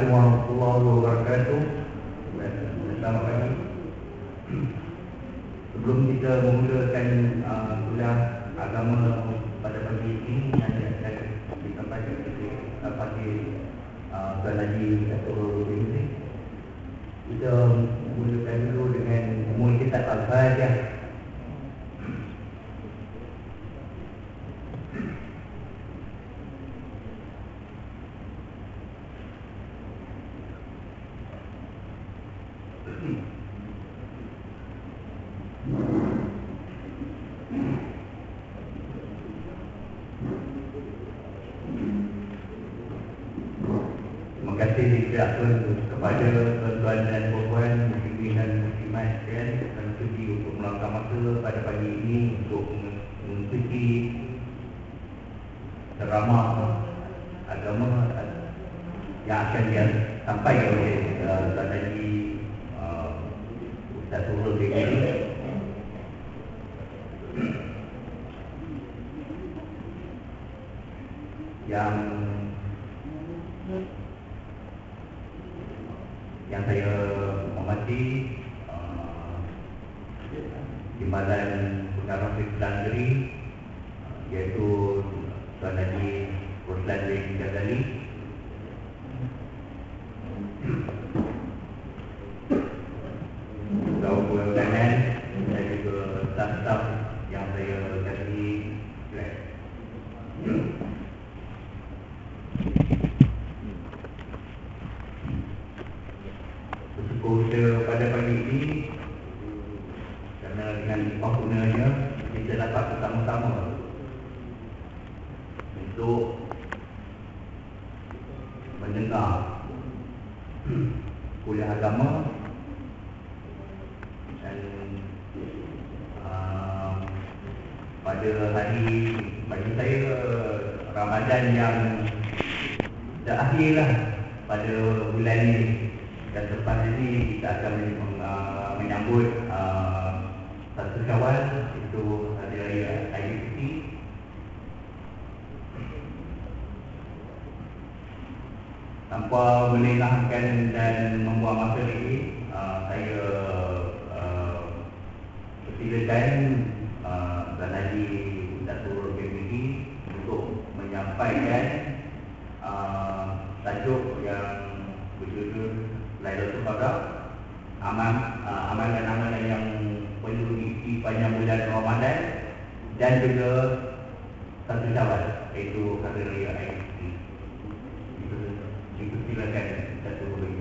Warahmatullahi wabarakatuh. Selamat pagi. Sebelum kita memulakan kuliah agama pada pagi ini, yang akan disampaikan kepada Tuan Haji Dato' Bin, kita mulakan dulu dengan umul kitab Al-Fatihah. Terima kasih diucapkan kepada tuan-tuan dan puan-puan, muslimin dan muslimat sekalian kerana sudi untuk meluangkan masa pada pagi ini untuk mengikuti ceramah agama yang akan disampaikan oleh Tuan Haji Ustaz Turul ini. Yang saya hormati Timbalan Pengarah Islam Negeri, iaitu Tuan Haji Ruslan bin Ghazali, Pegawai Perdagangan dan juga staf-staf yang saya kasihi. Bersyukur pada pagi ini kerana dengan penggunanya kita dapat bersama-sama untuk mendengar kuliah agama dan pada hari bagi saya Ramadan yang dah akhir lah pada bulan ini, dan selepas ini kita akan menyambut satu Syawal, itu hari raya Aidilfitri. Tanpa melengahkan dan membuang masa lagi, saya persilakan Tuan Haji Dato' Bin untuk menyampaikan tajuk yang berjudul Lailatul Qadar, amalan-amalan yang perlu diisi panjang bulan Ramadan dan juga satu Syawal, iaitu hari raya Aidilfitri. Dipersilakan Dato' Bin.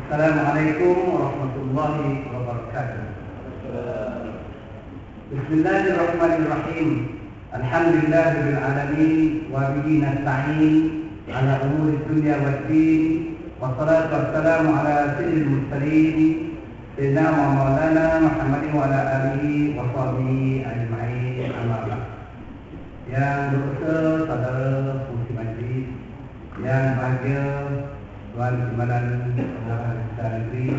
Assalamualaikum warahmatullahi wabarakatuh. Bismillahirrahmanirrahim. Alhamdulillahirabbil alamin wa bihi nasta'in ala umuri dunya waddin, wassalatu wassalamu ala sayyidil mursalin sayyidina wa maulana Muhammadin wa ala alihi wa sahbihi ajma'in, amma ba'd. Yang berkata saudara muslim majlis yang bahagia, Tuan Timbalan Pengarah Islam Negeri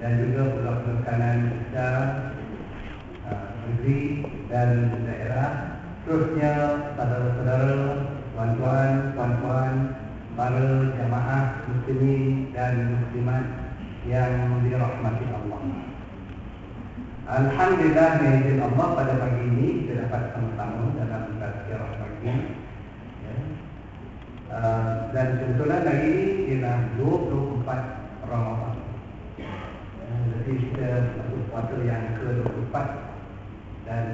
dan juga Pegawai Perdagangan Islam Negeri dan daerah, terusnya saudara-saudara, tuan-tuan, puan-puan, para jamaah muslimin dan muslimat yang dirahmati Allah. Alhamdulillah, dengan Allah pada pagi ini kita dapat sama-sama dalam tazkirah pagi. Dan kebetulan hari ini ialah 24 Ramadan. Jadi kita masuk puasa yang ke-24, dan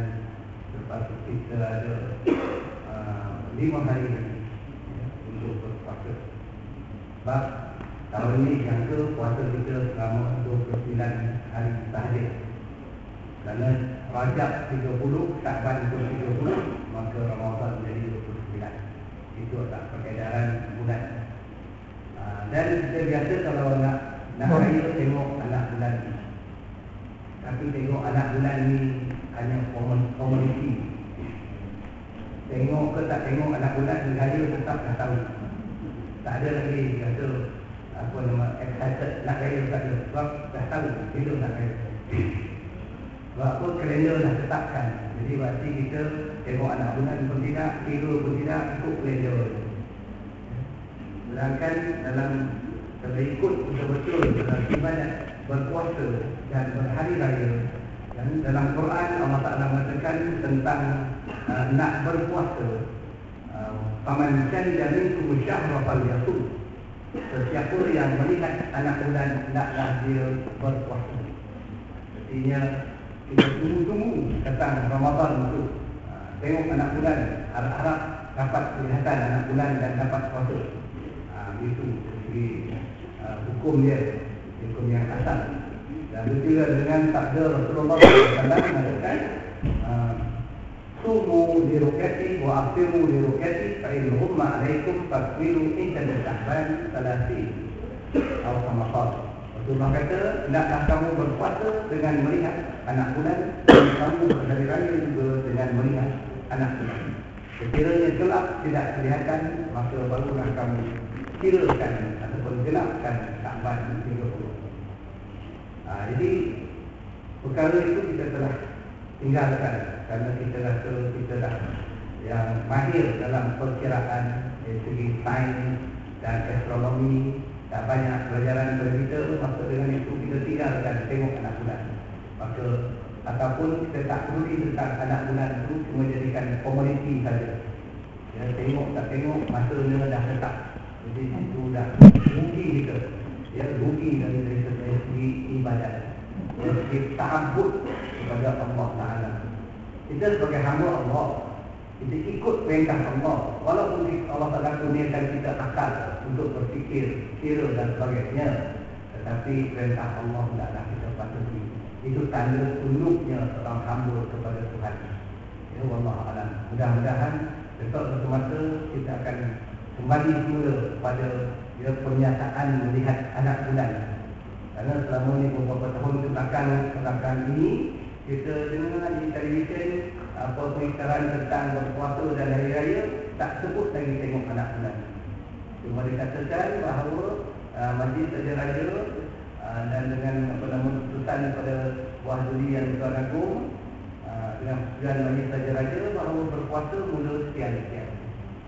lepas itu kita ada 5 hari lagi untuk berpuasa. Sebab tahun ini yang ke puasa kita selama 29 hari sahaja. Kerana Rajab 30, Syakban 30, maka Ramadan menjadi 29. Itu adalah peredaran bulan. Dan kita biasa kalau nak raya tengok anak bulan ni. Tapi tengok anak bulan ni hanya komuniti. Tengok ke tak tengok anak bulan ni, raya tetap dah tahu. Tak ada lagi kata apa nama excited nak raya, tak ada. Sebab dah tahu bila nak raya. Sebab apa, kalender dah tetapkan. Jadi berarti kita tengok anak bulan pun tidak, kira pun tidak, ikut kalender. Sedangkan dalam terikut betul-betul dalam ibadat berpuasa dan berhari raya, dan dalam Quran Allah Ta'ala mengatakan tentang nak berpuasa, faman syahida minkum syahra falyasum. Sesiapa yang melihat anak bulan hendaklah dia berpuasa. Artinya kita tunggu-tunggu datang Ramadan itu, tengok anak bulan, harap-harap dapat kelihatan anak bulan dan dapat puasa. Itu dari hukum dia, hukum yang asal. Dan juga dengan sabda Rasulullah SAW mengatakan, sumu li rukyati wa afiru li rukyati fa in humma alaikum fakmilu inda sya'ban 30 atau sama qala. Rasulullah kata, hendaklah kamu berpuasa dengan melihat anak bulan, dan kamu berhari raya juga dengan melihat anak bulan. Sekiranya gelap tidak kelihatan, maka barulah kamu kirakan ataupun genapkan Sya'ban 30. Jadi perkara itu kita telah tinggalkan kerana kita rasa kita dah yang mahir dalam perkiraan dari segi sains dan astronomi, tak banyak pelajaran kepada kita, maka dengan itu kita tinggalkan tengok anak bulan. Maka ataupun kita tak peduli tentang anak bulan itu, cuma jadikan komoditi saja. Ya, tengok tak tengok, masanya dah tetap. Jadi itu dah rugi kita. Ya, rugi dari segi ibadat, dari segi ta'abbud kepada Allah Ta'ala. Kita sebagai hamba Allah, kita ikut perintah Allah. Walaupun Allah Ta'ala kurniakan kita akal untuk berfikir, kira dan sebagainya, tetapi perintah Allah tidaklah kita patuhi. Itu tanda tunduknya seorang hamba kepada Tuhan. Ya, wallahu a'lam. Mudah-mudahan besok suatu masa kita akan kembali semula pada pernyataan melihat anak bulan. Karena selama ini beberapa tahun kebelakang ini kita dengar di televisyen apa pengingkaran tentang berpuasa dan hari raya, tak sebut lagi tengok anak bulan. Cuma dikatakan bahawa Majlis Raja Raja dan dengan keputusan pada Buah Duli yang Tuan Agung, dengan persetujuan Majlis Raja Raja bahawa berpuasa mula sekian-sekian,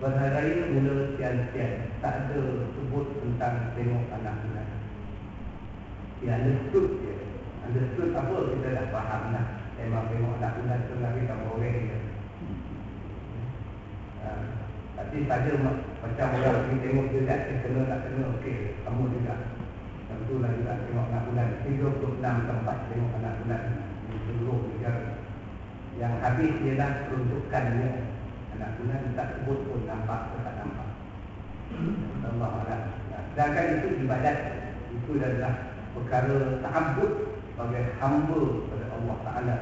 berhari raya mula sekian-sekian. Tak ada sebut tentang tengok anak bulan. Ya, understood je. Understood apa kita dah faham lah. Memang tengok anak bulan tu lagi kamu orang je. Tapi saja macam orang pergi tengok juga, kena tak kena, okey, kamu juga. Tentulah juga tengok anak bulan. 36 tempat tengok anak bulan di seluruh negara. Yang habis ialah peruntukannya. Anak bulan tak sebut pun nampak atau tak nampak. Allah Allah. Sedangkan itu ibadat. Itu adalah perkara ta'abbud sebagai hamba kepada Allah Ta'ala.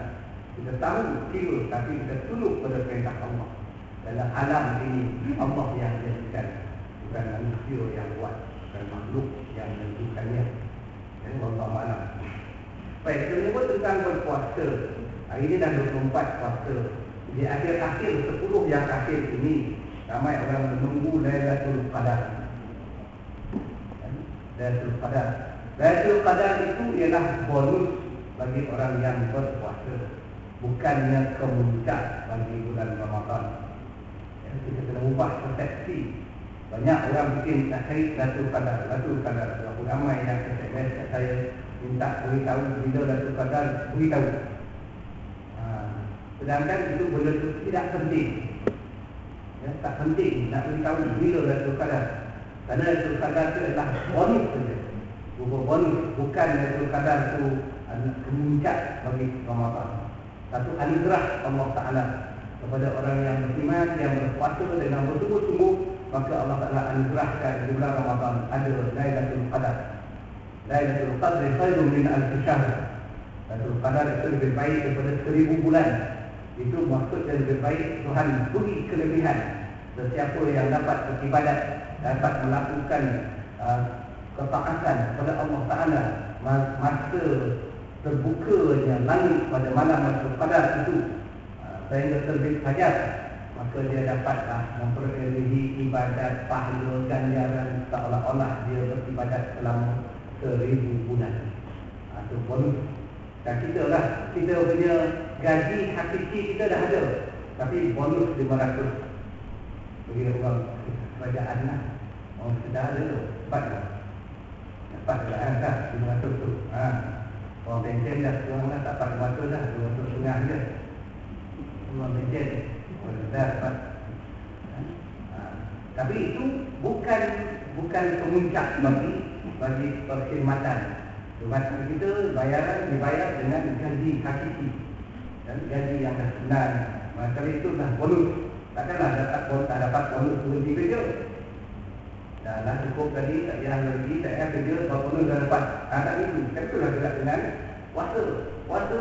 Kita tahu kira, tapi kita tunduk pada perintah Allah. Dalam alam ini Allah yang jadikan, bukan manusia yang buat, bukan makhluk yang menentukannya. Jadi Allah Ta'ala. Baik, kita menyebut tentang berpuasa. Hari ini dah 24 puasa. Di akhir-akhir 10 yang akhir ini, ramai orang menunggu Lailatul Qadar. Lailatul Qadar. Lailatul Qadar itu ialah bonus bagi orang yang berpuasa, bukannya kemuncak bagi bulan Ramadan. Kita kena ubah persepsi. Banyak orang bikin nak cari Lailatul Qadar, Lailatul Qadar. Berapa ramai yang SMS kat saya minta beritahu bila Lailatul Qadar, beritahu. Sedangkan itu benda itu tidak penting. Ya, tak penting nak beritahu bila Lailatul Qadar. Kerana Lailatul Qadar itu adalah bonus saja. Bonus, bukan Lailatul Qadar itu kemuncak bagi Ramadan. Satu anugerah Allah Ta'ala kepada orang yang beriman, yang berpuasa dengan bersungguh-sungguh, maka Allah Ta'ala anugerahkan di bulan Ramadan ada Lailatul Qadar. Lailatul Qadar khairun min alf syahr. Lailatul Qadar itu lebih baik daripada 1000 bulan. Itu maksudnya lebih baik Tuhan beri kelebihan. Sesiapa yang dapat beribadat, dapat melakukan ketaatan kepada Allah Ta'ala masa terbukanya langit pada malam Lailatul Qadar itu sehingga terbit fajar, maka dia dapatlah memperoleh ibadat, pahala, ganjaran seolah-olah dia beribadat selama 1000 bulan. Itu bonus. Dan kita punya gaji hakiki kita dah ada, tapi bonus 500 bagi orang kerajaan lah. Orang sedar ada tu, dapat kan 500 tu. Orang pencen dah, orang dah tak dapat 500 dah, 200 setengah je. Orang pencen, orang sedar dapat. Tapi itu bukan pemuncak bagi perkhidmatan. Khidmatan kita dibayar dengan gaji hakiki dan gaji yang sebenar. Maka itu dah bonus. Takkanlah tak dapat bonus berhenti kerja. Dah cukup tadi, tak payah lagi, tak payah kerja, kalau bonus dah dapat. Tak itu. Itulah juga dengan puasa. Puasa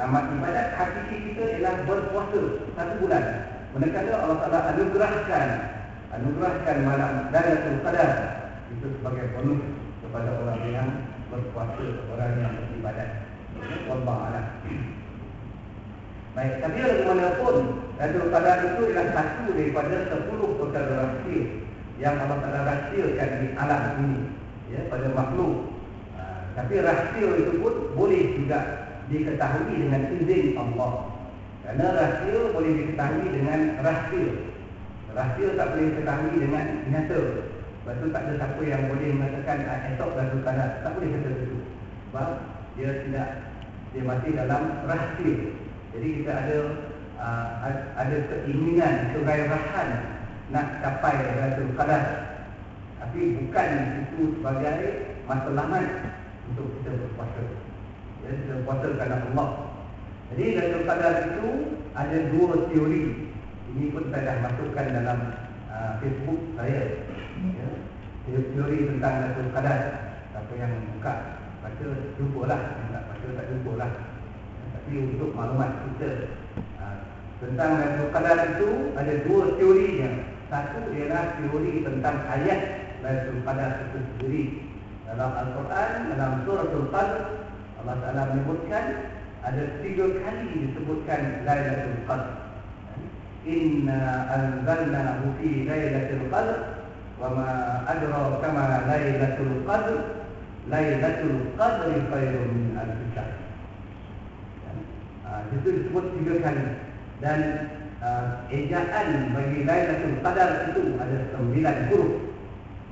amat ibadat hakiki kita ialah berpuasa 1 bulan. Manakala Allah Ta'ala anugerahkan malam Lailatul Qadar itu sebagai bonus kepada orang yang berpuasa, orang yang beribadat. Wallahu a'lam. Baik, tapi bagaimanapun Lailatul Qadar itu adalah satu daripada 10 perkara rahsia yang Allah Ta'ala rahsiakan di alam ini, ya, pada makhluk. Tapi rahsia itu pun boleh juga diketahui dengan izin Allah. Kerana rahsia boleh diketahui dengan rahsia. Rahsia tak boleh diketahui dengan nyata. Sebab tu tak ada siapa yang boleh mengatakan esok Lailatul Qadar. Tak boleh kata begitu. Sebab dia masih dalam rahsia. Jadi kita ada keinginan, kegairahan nak capai Lailatul Qadar. Tapi bukan itu sebagai matlamat untuk kita berpuasa. Ya, kita berpuasa kerana Allah. Jadi Lailatul Qadar itu ada 2 teori. Ini pun saya dah masukkan dalam Facebook saya. Ya, teori tentang Lailatul Qadar. Siapa yang buka baca jumpalah, yang tak baca tak jumpalah. Tapi untuk maklumat kita tentang Lailatul Qadar itu ada 2 teorinya. Satu ialah teori tentang ayat Lailatul Qadar itu sendiri. Dalam Al-Quran, dalam Suratul Qadr, Allah Ta'ala menyebutkan ada 3 kali disebutkan Lailatul Qadr. Inna anzalnahu fi Lailatul Qadr wa ma adraka ma Lailatul Qadr. Lailatul Qadri khairun min alf syahr. Itu disebut 3 kali. Dan ejaan bagi Lailatul Qadar itu ada 9 huruf.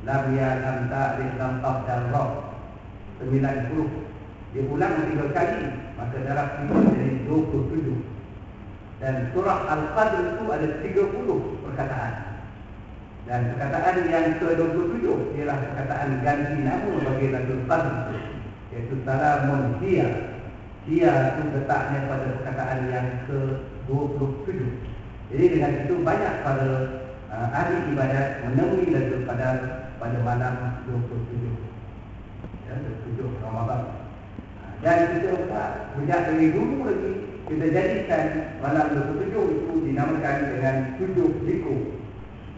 Lam ya lam ta alif lam qaf dan ra. 9 huruf. Dia ulang 3 kali, maka darab 3 jadi 27. Dan surah Al-Qadr itu ada 30 perkataan. Dan perkataan yang ke-27 ialah perkataan ganti nama bagi Lailatul Qadr, iaitu salamun hiya. Hiya itu letaknya pada perkataan yang ke-27. Jadi dengan itu banyak para ahli ibadat menemui Lailatul Qadar pada malam 27. Ya, 27 Ramadan. Dan kita sejak dari dulu lagi kita jadikan malam 27 itu dinamakan dengan 7 liku.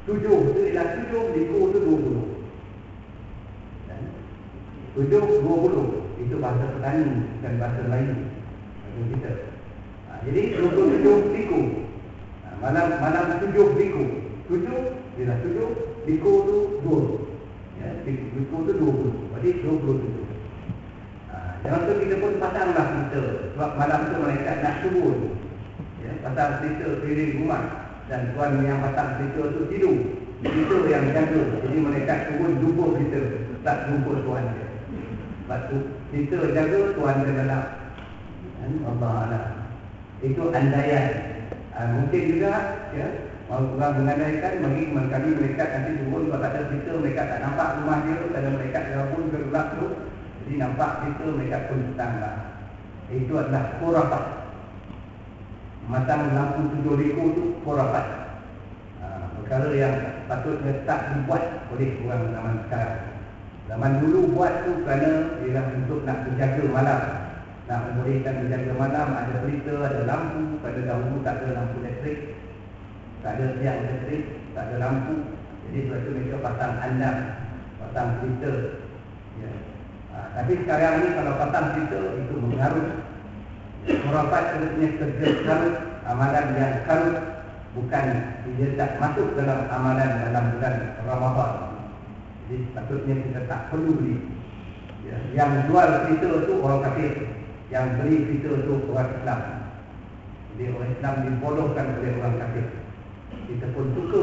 7 itu ialah 7, liku itu 20. 7, 20 itu bahasa petani dan bahasa lain bagi kita. Jadi 27 liku. Malam 7 liku. 7 ialah 7, liku itu 20. Ya, liku itu 20. Jadi 27. Jangan tu kita pun pasanglah filter. Sebab malam tu malaikat nak turun. Ya, pasang filter keliling rumah. Dan tuan yang pasang filter tu tidur. Filter yang jaga. Jadi malaikat turun jumpa filter. Tak jumpa tuan dia. Sebab tu filter jaga, tuan dia dalam. Allah Allah. Itu andaian. Mungkin juga ya, orang mengandaikan bagi kali malaikat nanti turun. Kalau tak ada filter, malaikat tak nampak rumah dia. Tak ada malaikat gabung ke gelap tu. Jadi nampak kita mereka pun tetangga. Itu adalah khurafat. Masang lampu 7 liku itu khurafat. Perkara yang patutnya tak dibuat oleh orang zaman sekarang. Zaman dulu buat tu kerana ialah untuk nak menjaga malam. Nak membolehkan menjaga malam. Ada pelita, ada lampu. Pada dahulu tak ada lampu elektrik. Tak ada tiang elektrik. Tak ada lampu. Jadi sebab itu mereka pasang andam. Pasang pelita. Ya. Tapi sekarang ni kalau pasang filter itu mengarut. Khurafat sebenarnya kerja karut, amalan yang karut, bukan dia tak masuk dalam amalan dalam bulan Ramadan. Jadi sepatutnya kita tak perlu beli. Ya, yang jual filter tu orang kafir. Yang beli kita tu orang Islam. Jadi orang Islam dibodohkan oleh orang kafir. Kita pun suka